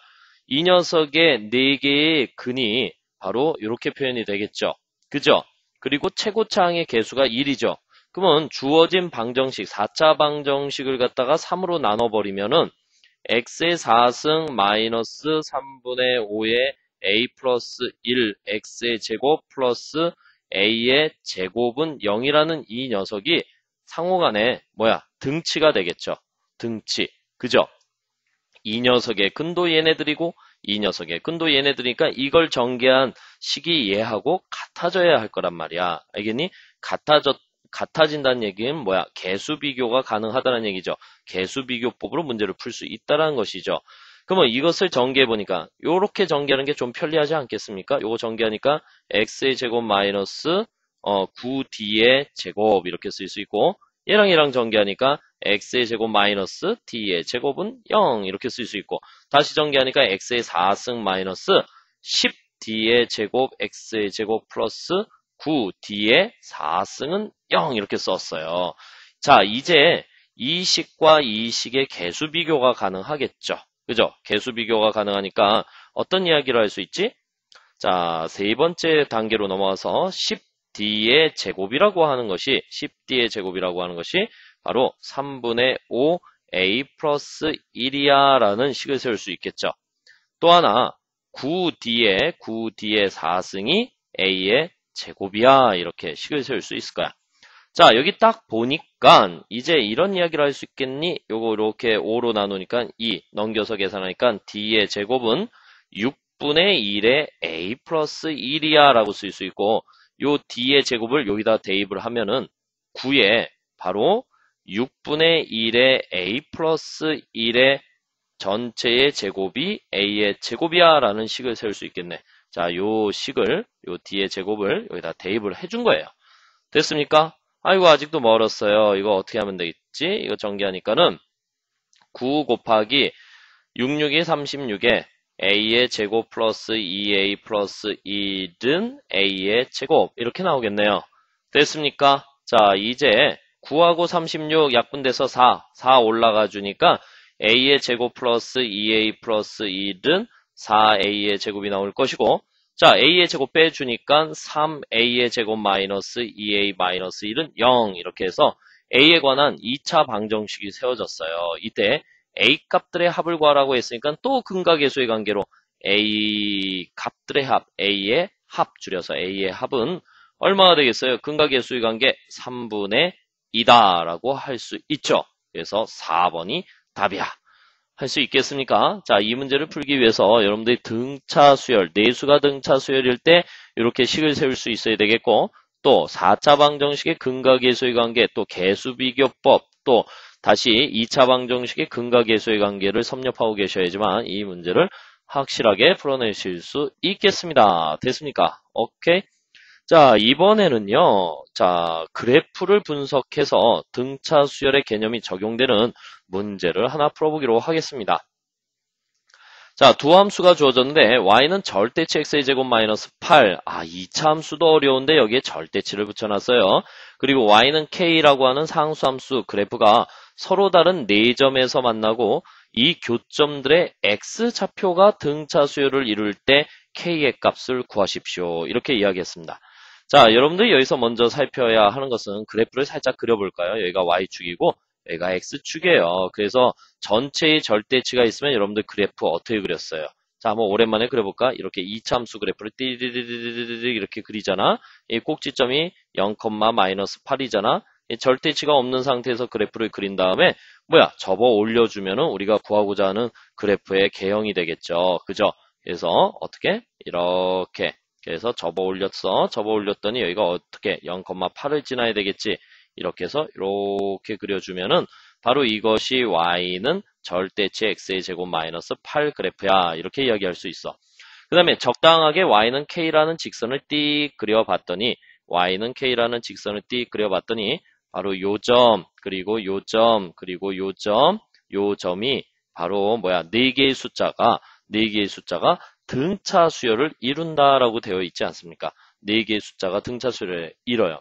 이 녀석의 4개의 근이 바로 이렇게 표현이 되겠죠. 그죠? 그리고 최고차항의 개수가 1이죠. 그러면 주어진 방정식, 4차 방정식을 갖다가 3으로 나눠버리면은 x의 4승 마이너스 3분의 5의 a 플러스 1 x의 제곱 플러스 a의 제곱은 0이라는 이 녀석이 상호간에 뭐야? 등치가 되겠죠. 등치. 그죠? 이 녀석의 근도 얘네들이고 이 녀석의 근도 얘네들이니까 이걸 전개한 식이 얘하고 같아져야 할 거란 말이야. 알겠니? 같아진다는 얘기는 뭐야? 개수 비교가 가능하다는 얘기죠. 개수 비교법으로 문제를 풀 수 있다는 것이죠. 그러면 이것을 전개해보니까 요렇게 전개하는 게 좀 편리하지 않겠습니까? 요거 전개하니까 x의 제곱 마이너스 9d의 제곱 이렇게 쓸 수 있고 얘랑 전개하니까 x의 제곱 마이너스 d의 제곱은 0 이렇게 쓸 수 있고 다시 전개하니까 x의 4승 마이너스 10d의 제곱 x의 제곱 플러스 9d의 4승은 0 이렇게 썼어요. 자, 이제 이 식과 이 식의 개수 비교가 가능하겠죠. 그죠? 개수 비교가 가능하니까 어떤 이야기를 할 수 있지? 자, 세 번째 단계로 넘어와서 10d의 제곱이라고 하는 것이 10d의 제곱이라고 하는 것이 바로 3분의 5 a 플러스 1이야 라는 식을 세울 수 있겠죠. 또 하나 9d의 4승이 a의 제곱이야 이렇게 식을 세울 수 있을 거야. 자, 여기 딱 보니까 이제 이런 이야기를 할 수 있겠니? 요거 이렇게 5로 나누니까 2 넘겨서 계산하니까 d의 제곱은 6분의 1의 a 플러스 1이야 라고 쓸 수 있고 요 d의 제곱을 여기다 대입을 하면은 9에 바로 6분의 1의 a 플러스 1의 전체의 제곱이 a의 제곱이야 라는 식을 세울 수 있겠네. 자, 요 d의 제곱을 여기다 대입을 해준 거예요. 됐습니까? 아이고, 아직도 멀었어요. 이거 어떻게 하면 되겠지? 이거 전개하니까는 9 곱하기 66이 36에 a의 제곱 플러스 2a 플러스 1은 a의 제곱 이렇게 나오겠네요. 됐습니까? 자, 이제 9하고 36 약분돼서 4 올라가 주니까 a의 제곱 플러스 2a 플러스 1은 4a의 제곱이 나올 것이고 자, a의 제곱 빼주니까 3a의 제곱 마이너스 2a 마이너스 1은 0 이렇게 해서 a에 관한 2차 방정식이 세워졌어요. 이때 a 값들의 합을 구하라고 했으니까 또 근각계수의 관계로 a 값들의 합, a의 합 줄여서 a의 합은 얼마가 되겠어요? 근각계수의 관계 3분의 2다 라고 할 수 있죠. 그래서 4번이 답이야. 할 수 있겠습니까? 자, 이 문제를 풀기 위해서 여러분들이 등차 수열, 내수가 등차 수열일 때 이렇게 식을 세울 수 있어야 되겠고 또 4차 방정식의 근각계수의 관계, 또 개수비교법, 또 다시 2차 방정식의 근각계수의 관계를 섭렵하고 계셔야지만 이 문제를 확실하게 풀어내실 수 있겠습니다. 됐습니까? 오케이? 자, 이번에는요, 자, 그래프를 분석해서 등차 수열의 개념이 적용되는 문제를 하나 풀어보기로 하겠습니다. 자, 두 함수가 주어졌는데 y는 절대치 x의 제곱 마이너스 8. 2차 함수도 어려운데 여기에 절대치를 붙여놨어요. 그리고 y는 k라고 하는 상수함수 그래프가 서로 다른 4점에서 만나고 이 교점들의 x좌표가 등차 수열을 이룰 때 k의 값을 구하십시오. 이렇게 이야기했습니다. 자, 여러분들이 여기서 먼저 살펴야 하는 것은 그래프를 살짝 그려볼까요? 여기가 y축이고 여기가 X축이에요. 그래서 전체의 절대치가 있으면 여러분들 그래프 어떻게 그렸어요? 자, 한번 오랜만에 그려볼까? 이렇게 이차함수 그래프를 띠리리리리리 이렇게 그리잖아. 이 꼭지점이 0,-8이잖아. 이 절대치가 없는 상태에서 그래프를 그린 다음에 뭐야? 접어 올려주면은 우리가 구하고자 하는 그래프의 개형이 되겠죠. 그죠? 그래서 어떻게? 이렇게. 그래서 접어 올렸어. 접어 올렸더니 여기가 어떻게 0,8을 지나야 되겠지. 이렇게 해서 이렇게 그려주면은 바로 이것이 y는 절대치 x의 제곱 마이너스 8 그래프야. 이렇게 이야기할 수 있어. 그 다음에 적당하게 y는 k라는 직선을 띡 그려봤더니 y는 k라는 직선을 띡 그려봤더니 바로 요점 그리고 요점 그리고 요점 요점이 바로 뭐야 4개의 숫자가 등차 수열을 이룬다라고 되어 있지 않습니까? 4개의 숫자가 등차 수열을 이뤄요.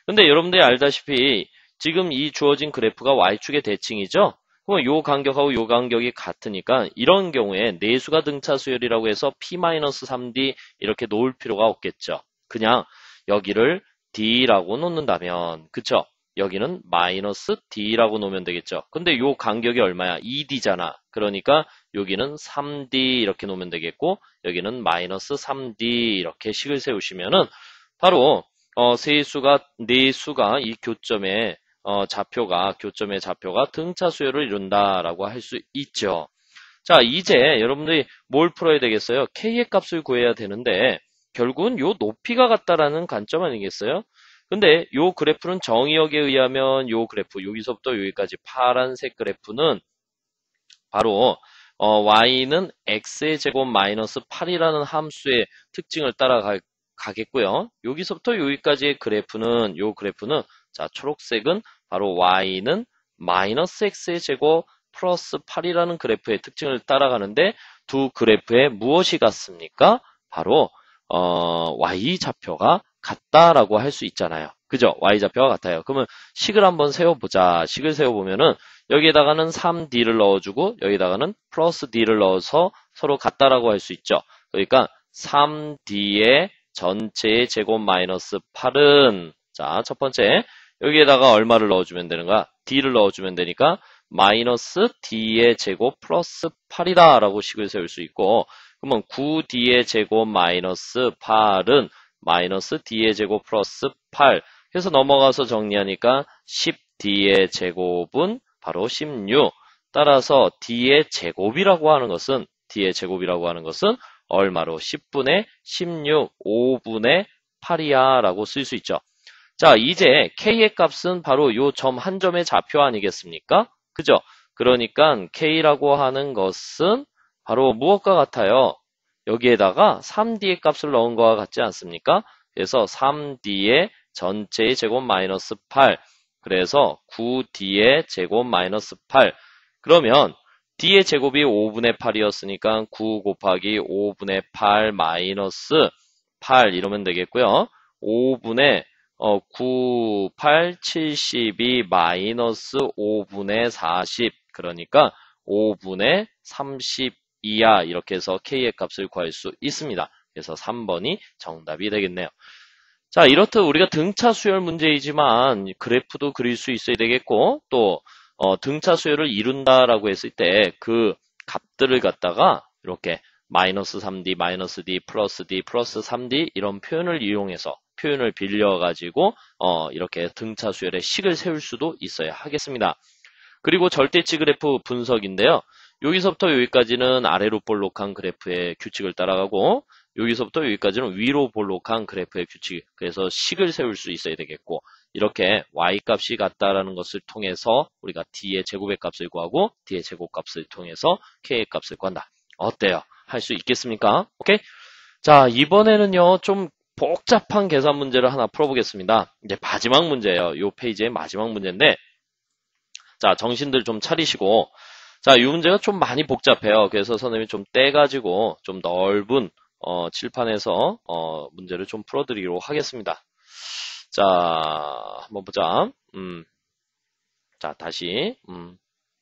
근데 여러분들이 알다시피 지금 이 주어진 그래프가 y축의 대칭이죠? 그럼 요 간격하고 요 간격이 같으니까 이런 경우에 내수가 등차 수열이라고 해서 p-3d 이렇게 놓을 필요가 없겠죠. 그냥 여기를 d라고 놓는다면 그쵸? 여기는 마이너스 d라고 놓으면 되겠죠. 근데 요 간격이 얼마야? 2d잖아. 그러니까 여기는 3d 이렇게 놓으면 되겠고 여기는 마이너스 3d 이렇게 식을 세우시면은 바로 내수가 이 교점의 교점의 좌표가 등차 수열을 이룬다라고 할 수 있죠. 자, 이제 여러분들이 뭘 풀어야 되겠어요? k의 값을 구해야 되는데 결국은 요 높이가 같다라는 관점 아니겠어요? 근데 요 그래프는 정의역에 의하면 요 그래프 여기서부터 여기까지 파란색 그래프는 바로 y는 x의 제곱 마이너스 8이라는 함수의 특징을 따라가겠고요. 여기서부터 여기까지의 그래프는 자 초록색은 바로 y는 마이너스 x의 제곱 플러스 8이라는 그래프의 특징을 따라가는데 두 그래프에 무엇이 같습니까? 바로 y좌표가 같다라고 할 수 있잖아요. 그죠? y좌표가 같아요. 그러면 식을 한번 세워보자. 식을 세워보면은 여기에다가는 3d를 넣어주고 여기다가는 플러스 d를 넣어서 서로 같다라고 할 수 있죠. 그러니까 3d의 전체의 제곱 마이너스 8은 자, 첫 번째 여기에다가 얼마를 넣어주면 되는 거야? d를 넣어주면 되니까 마이너스 d의 제곱 플러스 8이다 라고 식을 세울 수 있고 그러면 9d의 제곱 마이너스 8은 마이너스 d의 제곱 플러스 8 해서 넘어가서 정리하니까 10d의 제곱은 바로 16. 따라서 d의 제곱이라고 하는 것은 얼마로? 10분의 16, 5분의 8이야 라고 쓸 수 있죠. 자, 이제 k의 값은 바로 요 점 한 점의 좌표 아니겠습니까? 그죠? 그러니까 k라고 하는 것은 바로 무엇과 같아요? 여기에다가 3d의 값을 넣은 거와 같지 않습니까? 그래서 3d의 전체의 제곱 마이너스 8 그래서 9d의 제곱 마이너스 8 그러면 d의 제곱이 5분의 8이었으니까 9 곱하기 5분의 8 마이너스 8 이러면 되겠고요. 5분의 9, 8, 72 마이너스 5분의 40 그러니까 5분의 32야 이렇게 해서 k의 값을 구할 수 있습니다. 그래서 3번이 정답이 되겠네요. 자, 이렇듯 우리가 등차 수열 문제이지만 그래프도 그릴 수 있어야 되겠고 또 등차 수열을 이룬다라고 했을 때 그 값들을 갖다가 이렇게 마이너스 3d, 마이너스 d, 플러스 3d 이런 표현을 빌려가지고 이렇게 등차 수열의 식을 세울 수도 있어야 하겠습니다. 그리고 절대치 그래프 분석인데요. 여기서부터 여기까지는 아래로 볼록한 그래프의 규칙을 따라가고 여기서부터 여기까지는 위로 볼록한 그래프의 규칙 그래서 식을 세울 수 있어야 되겠고 이렇게 y값이 같다라는 것을 통해서 우리가 d의 제곱의 값을 구하고 d의 제곱값을 통해서 k의 값을 구한다. 어때요? 할 수 있겠습니까? 오케이? 자, 이번에는요. 좀 복잡한 계산 문제를 하나 풀어보겠습니다. 이제 마지막 문제예요. 이 페이지의 마지막 문제인데 자, 정신들 좀 차리시고 자, 이 문제가 좀 많이 복잡해요. 그래서 선생님이 좀 떼가지고 좀 넓은 칠판에서 문제를 좀 풀어드리도록 하겠습니다. 자, 한번 보자. 자, 다시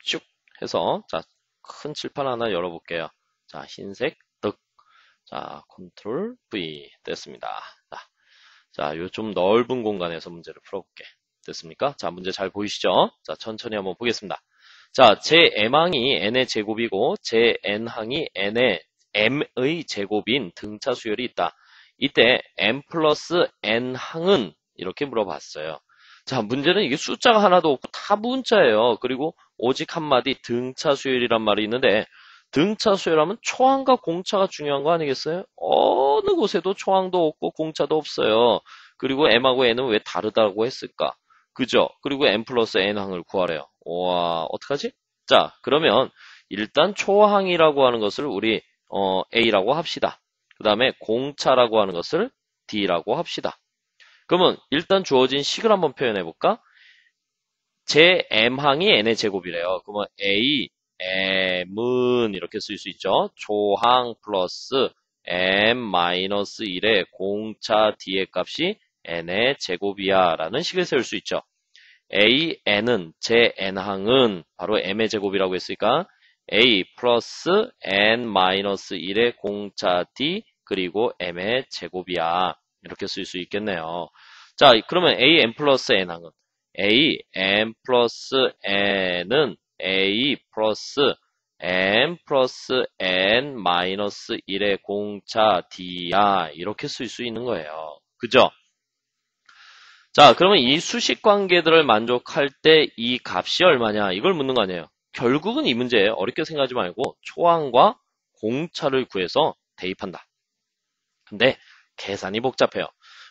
쭉 해서 자, 큰 칠판 하나 열어볼게요. 자, 흰색 득. 자, 컨트롤 V 됐습니다. 자, 요 좀 넓은 공간에서 문제를 풀어볼게. 됐습니까? 자, 문제 잘 보이시죠? 자, 천천히 한번 보겠습니다. 자, 제 m항이 n의 제곱이고 제 n항이 m의 제곱인 등차 수열이 있다. 이때 m 플러스 n항은 이렇게 물어봤어요. 자, 문제는 이게 숫자가 하나도 없고 다 문자예요. 그리고 오직 한마디 등차 수열이란 말이 있는데 등차 수열하면 초항과 공차가 중요한 거 아니겠어요? 어느 곳에도 초항도 없고 공차도 없어요. 그리고 m하고 n은 왜 다르다고 했을까? 그죠? 그리고 m 플러스 n항을 구하래요. 와, 어떡하지? 자, 그러면 일단 초항이라고 하는 것을 우리 A라고 합시다. 그 다음에 공차라고 하는 것을 D라고 합시다. 그러면 일단 주어진 식을 한번 표현해 볼까? 제 m항이 n의 제곱이래요. 그러면 A, m은 이렇게 쓸 수 있죠. 초항 플러스 m-1의 공차 D의 값이 n의 제곱이야 라는 식을 세울 수 있죠. A, n은 제 n항은 바로 m의 제곱이라고 했으니까 A 플러스 n-1의 공차 D 그리고 m의 제곱이야. 이렇게 쓸 수 있겠네요. 자, 그러면 A, n 플러스 n항은 A, n 플러스 n은 A 플러스 m 플러스 n 마이너스 1의 공차 D야. 이렇게 쓸 수 있는 거예요. 그죠? 자, 그러면 이 수식 관계들을 만족할 때 이 값이 얼마냐? 이걸 묻는 거 아니에요. 결국은 이 문제 어렵게 생각하지 말고 초항과 공차를 구해서 대입한다. 근데 계산이 복잡해요.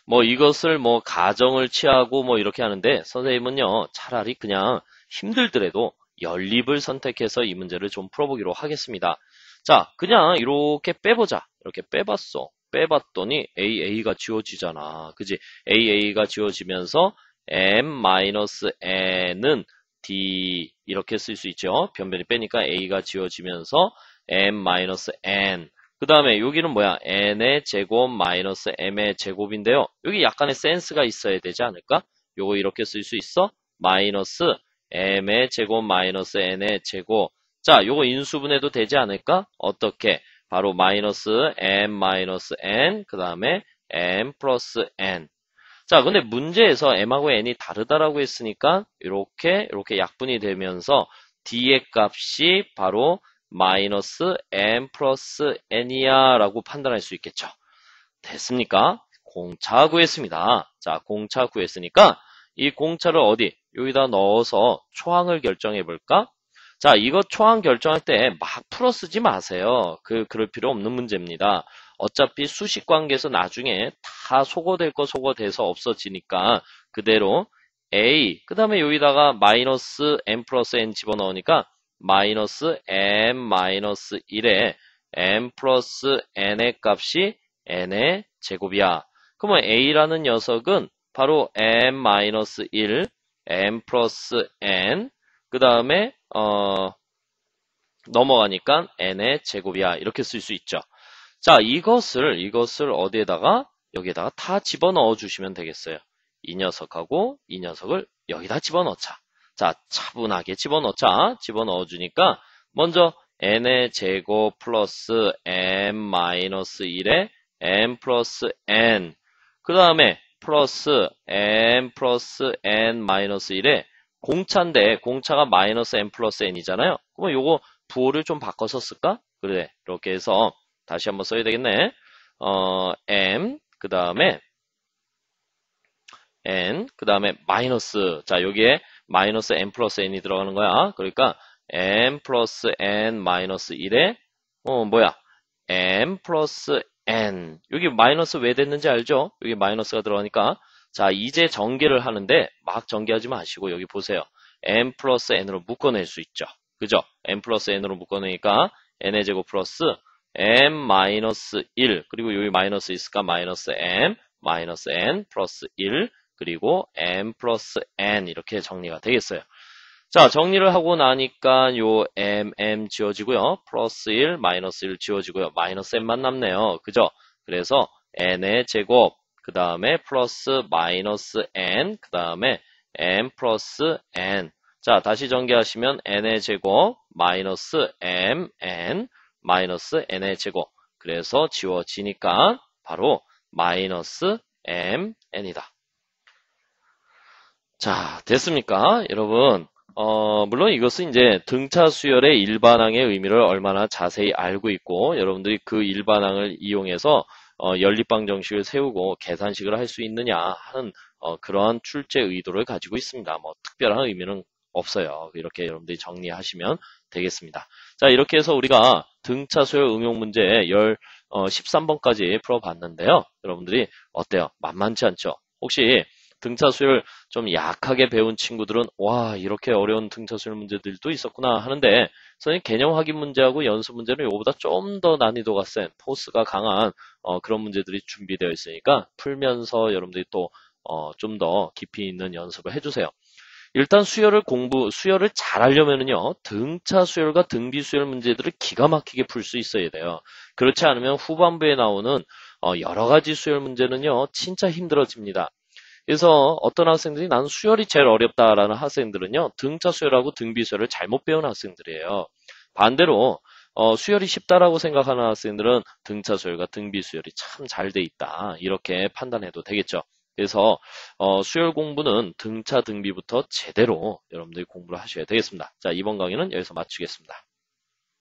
뭐 이것을 뭐 가정을 취하고 뭐 이렇게 하는데 선생님은요 차라리 그냥 힘들더라도 연립을 선택해서 이 문제를 좀 풀어보기로 하겠습니다. 자, 그냥 이렇게 빼보자. 이렇게 빼봤어. 빼봤더니 A가 지워지잖아. 그지? A가 지워지면서 M-N은 D 이렇게 쓸 수 있죠. 변변히 빼니까 A가 지워지면서 M-N 그 다음에 여기는 뭐야? n의 제곱 마이너스 m의 제곱인데요. 여기 약간의 센스가 있어야 되지 않을까? 요거 이렇게 쓸 수 있어? 마이너스 m의 제곱 마이너스 n의 제곱. 자, 요거 인수분해도 되지 않을까? 어떻게? 바로 마이너스 m 마이너스 n 그 다음에 m 플러스 n. 자, 근데 문제에서 m하고 n이 다르다라고 했으니까 이렇게 약분이 되면서 d의 값이 바로 마이너스 m 플러스 n이야 라고 판단할 수 있겠죠. 됐습니까? 공차 구했습니다. 자, 공차 구했으니까 이 공차를 어디? 여기다 넣어서 초항을 결정해 볼까? 자, 이거 초항 결정할 때 막 풀어 쓰지 마세요. 그럴 필요 없는 문제입니다. 어차피 수식 관계에서 나중에 다 소거될 거 소거돼서 없어지니까 그대로 A, 그 다음에 여기다가 마이너스 m 플러스 n 집어넣으니까 마이너스 m 마이너스 1에 m 플러스 n의 값이 n의 제곱이야. 그러면 A라는 녀석은 바로 m 마이너스 1, m 플러스 n, 그 다음에 넘어가니까 n의 제곱이야. 이렇게 쓸 수 있죠. 자, 이것을 어디에다가 여기에다가 다 집어넣어 주시면 되겠어요. 이 녀석하고 이 녀석을 여기다 집어넣자. 자, 차분하게 집어넣자. 집어넣어 주니까 먼저 n의 제곱 플러스 m 마이너스 1에 m 플러스 n 그 다음에 플러스 m 플러스 n 마이너스 1에 공차인데 공차가 마이너스 m 플러스 n이잖아요. 그러면 요거 부호를 좀 바꿔서 쓸까? 그래, 이렇게 해서 다시 한번 써야 되겠네. m 그 다음에 n 그 다음에 마이너스. 자, 여기에 마이너스 m 플러스 n이 들어가는 거야. 그러니까 m 플러스 n 마이너스 1에 뭐야? m 플러스 n. 여기 마이너스 왜 됐는지 알죠? 여기 마이너스가 들어가니까. 자, 이제 전개를 하는데 막 전개하지 마시고 여기 보세요. m 플러스 n으로 묶어낼 수 있죠. 그죠? m 플러스 n으로 묶어내니까 n의 제곱 플러스 m 마이너스 1 그리고 여기 마이너스 있으니까 마이너스 n 플러스 1 그리고 m 플러스 n 이렇게 정리가 되겠어요. 자, 정리를 하고 나니까 요 m 지워지고요. 플러스 1, 마이너스 1 지워지고요. 마이너스 n만 남네요. 그죠? 그래서 n의 제곱, 그 다음에 플러스 마이너스 n, 그 다음에 m 플러스 n. 자, 다시 전개하시면 n의 제곱, 마이너스 mn, 마이너스 n의 제곱. 그래서 지워지니까 바로 마이너스 mn이다. 자, 됐습니까? 여러분, 물론 이것은 이제 등차 수열의 일반항의 의미를 얼마나 자세히 알고 있고, 여러분들이 그 일반항을 이용해서 연립방 정식을 세우고 계산식을 할 수 있느냐 하는 그러한 출제 의도를 가지고 있습니다. 뭐 특별한 의미는 없어요. 이렇게 여러분들이 정리하시면 되겠습니다. 자, 이렇게 해서 우리가 등차 수열 응용 문제 13번까지 풀어봤는데요. 여러분들이 어때요? 만만치 않죠? 혹시 등차 수열 좀 약하게 배운 친구들은 와 이렇게 어려운 등차수열 문제들도 있었구나 하는데 선생님 개념 확인 문제하고 연습 문제는 이거보다 좀 더 난이도가 센 포스가 강한 그런 문제들이 준비되어 있으니까 풀면서 여러분들이 또 좀 더 깊이 있는 연습을 해주세요. 일단 수열을 잘 하려면은요, 등차 수열과 등비 수열 문제들을 기가 막히게 풀 수 있어야 돼요. 그렇지 않으면 후반부에 나오는 여러 가지 수열 문제는요, 진짜 힘들어집니다. 그래서 어떤 학생들이 나는 수열이 제일 어렵다라는 학생들은요, 등차 수열하고 등비 수열을 잘못 배운 학생들이에요. 반대로 수열이 쉽다라고 생각하는 학생들은 등차 수열과 등비 수열이 참 잘 돼 있다. 이렇게 판단해도 되겠죠. 그래서 수열 공부는 등차 등비부터 제대로 여러분들이 공부를 하셔야 되겠습니다. 자, 이번 강의는 여기서 마치겠습니다.